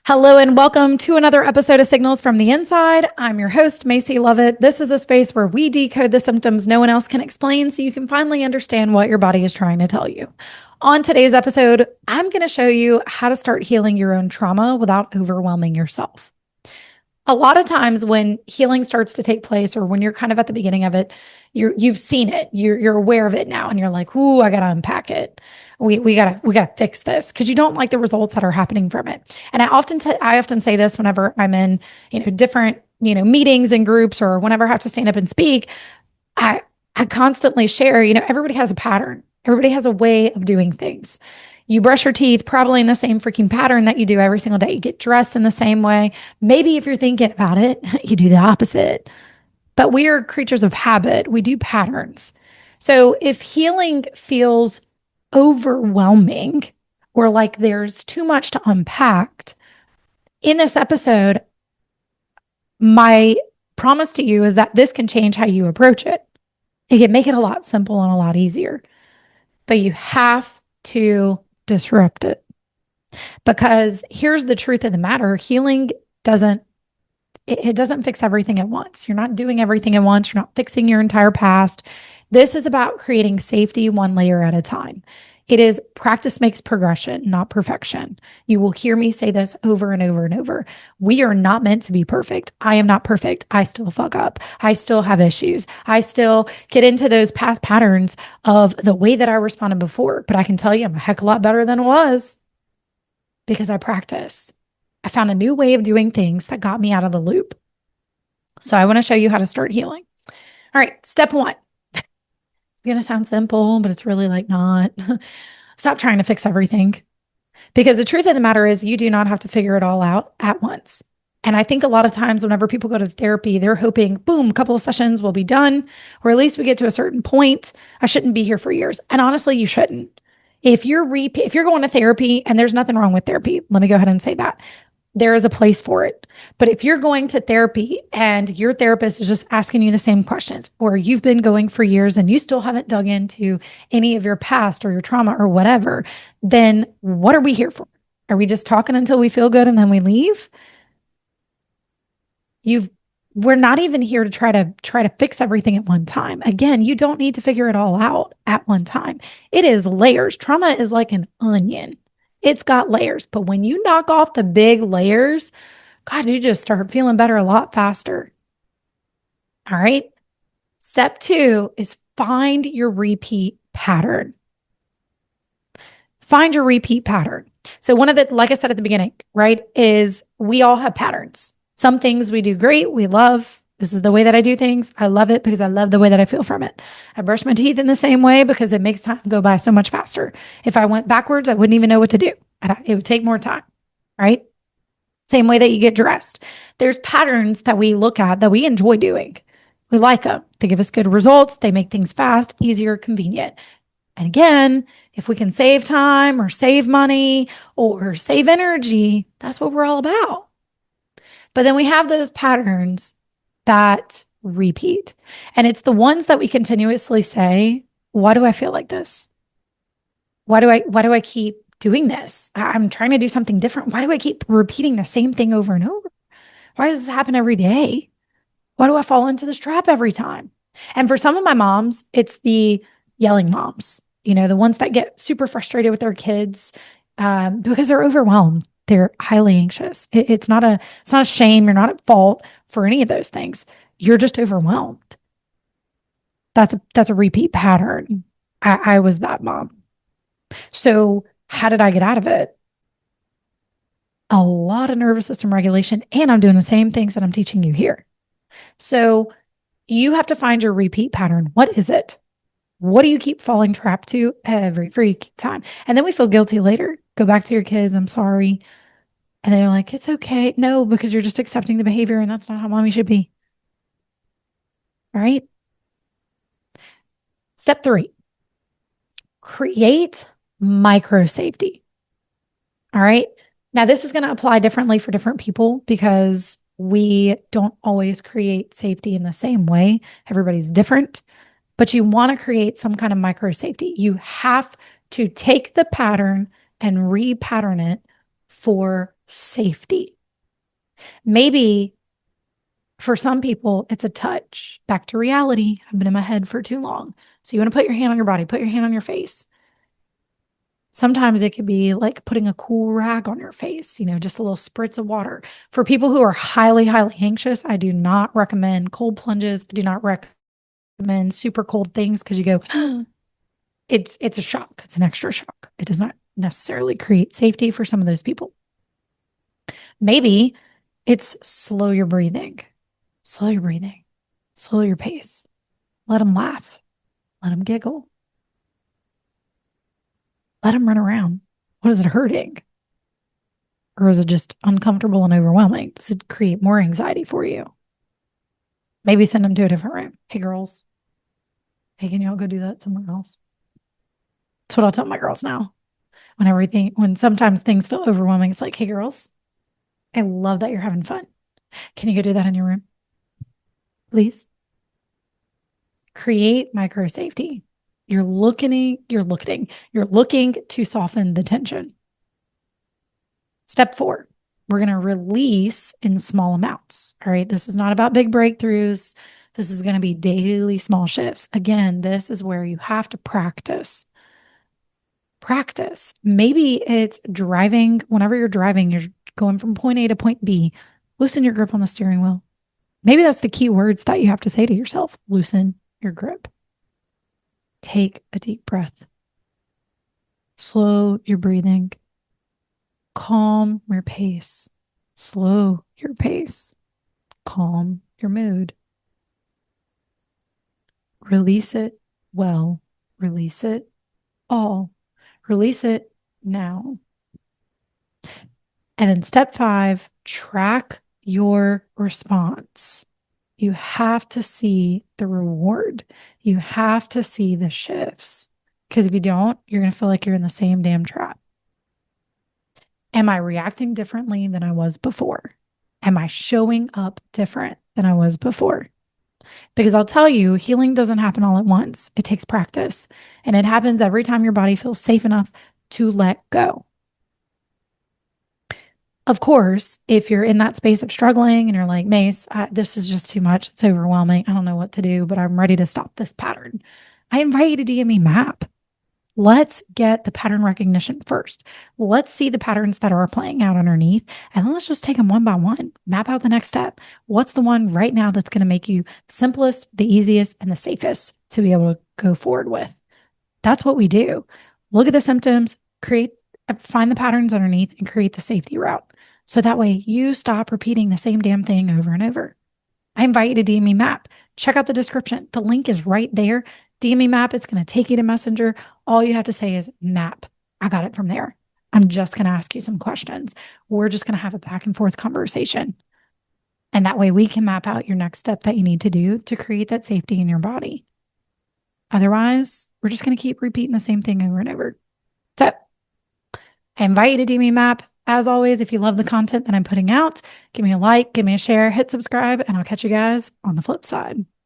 Hello and welcome to another episode of Signals from the Inside. I'm your host, Maisie Lovett. This is a space where we decode the symptoms no one else can explain so you can finally understand what your body is trying to tell you. On today's episode, I'm going to show you how to start healing your own trauma without overwhelming yourself. A lot of times when healing starts to take place or when you're kind of at the beginning of it, you've seen it, you're aware of it now and you're like, "Ooh, I got to unpack it. We gotta fix this," because you don't like the results that are happening from it. And I often say this whenever I'm in, different, meetings and groups or whenever I have to stand up and speak. I I constantly share, everybody has a pattern. Everybody has a way of doing things. You brush your teeth probably in the same freaking pattern that you do every single day. You get dressed in the same way. Maybe if you're thinking about it, you do the opposite. But we are creatures of habit. We do patterns. So if healing feels overwhelming or like there's too much to unpack, in this episode, my promise to you is that this can change how you approach it. It can make it a lot simple and a lot easier. But you have to disrupt it. Because here's the truth of the matter. Healing doesn't fix everything at once. You're not doing everything at once. You're not fixing your entire past. This is about creating safety one layer at a time. It is practice makes progression, not perfection. You will hear me say this over and over and over. We are not meant to be perfect. I am not perfect. I still fuck up. I still have issues. I still get into those past patterns of the way that I responded before. But I can tell you I'm a heck of a lot better than it was because I practiced. I found a new way of doing things that got me out of the loop. So I want to show you how to start healing. All right, step one. It's going to sound simple, but it's really like not. Stop trying to fix everything. Because the truth of the matter is you do not have to figure it all out at once. And I think a lot of times whenever people go to therapy, they're hoping, boom, a couple of sessions will be done, or at least we get to a certain point. I shouldn't be here for years. And honestly, you shouldn't. If you're going to therapy, and there's nothing wrong with therapy, let me go ahead and say that. There is a place for it. But if you're going to therapy and your therapist is just asking you the same questions, or you've been going for years and you still haven't dug into any of your past or your trauma or whatever, then what are we here for? Are we just talking until we feel good and then we leave? We're not even here to try to fix everything at one time. Again, you don't need to figure it all out at one time. It is layers. Trauma is like an onion. It's got layers, but when you knock off the big layers, God, you just start feeling better a lot faster. All right. Step two is find your repeat pattern. Find your repeat pattern. So one of the, like I said at the beginning, right, is we all have patterns. Some things we do great. We love. This is the way that I do things. I love it because I love the way that I feel from it. I brush my teeth in the same way because it makes time go by so much faster. If I went backwards, I wouldn't even know what to do. It would take more time, right? Same way that you get dressed. There's patterns that we look at that we enjoy doing. We like them. They give us good results. They make things fast, easier, convenient. And again, if we can save time or save money or save energy, that's what we're all about. But then we have those patterns that repeat. And it's the ones that we continuously say, why do I feel like this? Why do I keep doing this? I'm trying to do something different. Why do I keep repeating the same thing over and over? Why does this happen every day? Why do I fall into this trap every time? And for some of my moms, it's the yelling moms, the ones that get super frustrated with their kids because they're overwhelmed. They're highly anxious. It's not a shame. You're not at fault for any of those things. You're just overwhelmed. That's a repeat pattern. I was that mom. So how did I get out of it? A lot of nervous system regulation, and I'm doing the same things that I'm teaching you here. So you have to find your repeat pattern. What is it? What do you keep falling trapped to every freaking time? And then we feel guilty later. Go back to your kids. I'm sorry. And they're like, it's okay. No, because you're just accepting the behavior and that's not how mommy should be. All right. Step three, create micro safety. All right. Now, this is going to apply differently for different people because we don't always create safety in the same way. Everybody's different, but you want to create some kind of micro safety. You have to take the pattern and repattern it for safety. Maybe for some people, it's a touch. Back to reality. I've been in my head for too long. So you want to put your hand on your body, put your hand on your face. Sometimes it could be like putting a cool rag on your face, just a little spritz of water. For people who are highly, highly anxious, I do not recommend cold plunges. I do not recommend super cold things because you go, it's a shock. It's an extra shock. It does not necessarily create safety for some of those people. Maybe it's slow your breathing, slow your breathing, slow your pace. Let them laugh. Let them giggle. Let them run around. What is it hurting? Or is it just uncomfortable and overwhelming? Does it create more anxiety for you? Maybe send them to a different room. Hey, girls. Hey, can y'all go do that somewhere else? That's what I'll tell my girls now. When sometimes things feel overwhelming, it's like, hey, girls, I love that you're having fun. Can you go do that in your room? Please. Create micro safety. You're looking to soften the tension. Step 4, we're going to release in small amounts. All right. This is not about big breakthroughs. This is going to be daily small shifts. Again, this is where you have to practice. Maybe it's driving. Whenever you're driving, you're going from point A to point B. Loosen your grip on the steering wheel. Maybe that's the key words that you have to say to yourself. Loosen your grip. Take a deep breath. Slow your breathing. Calm your pace. Slow your pace. Calm your mood. Release it well. Release it all. Release it now. And then step 5, track your response. You have to see the reward. You have to see the shifts. Because if you don't, you're going to feel like you're in the same damn trap. Am I reacting differently than I was before? Am I showing up different than I was before? Because I'll tell you, healing doesn't happen all at once. It takes practice. And it happens every time your body feels safe enough to let go. Of course, if you're in that space of struggling and you're like, Mace, this is just too much. It's overwhelming. I don't know what to do, but I'm ready to stop this pattern. I invite you to DM me MAP. Let's get the pattern recognition first. Let's see the patterns that are playing out underneath, and then let's just take them one by one. Map out the next step. What's the one right now that's going to make you the simplest, the easiest, and the safest to be able to go forward with? That's what we do. Look at the symptoms, find the patterns underneath, and create the safety route. So that way you stop repeating the same damn thing over and over. I invite you to DM me MAP. Check out the description. The link is right there. DM me MAP. It's going to take you to Messenger. All you have to say is MAP. I got it from there. I'm just going to ask you some questions. We're just going to have a back and forth conversation. And that way we can map out your next step that you need to do to create that safety in your body. Otherwise, we're just going to keep repeating the same thing over and over. So I invite you to DM me MAP. As always, if you love the content that I'm putting out, give me a like, give me a share, hit subscribe, and I'll catch you guys on the flip side.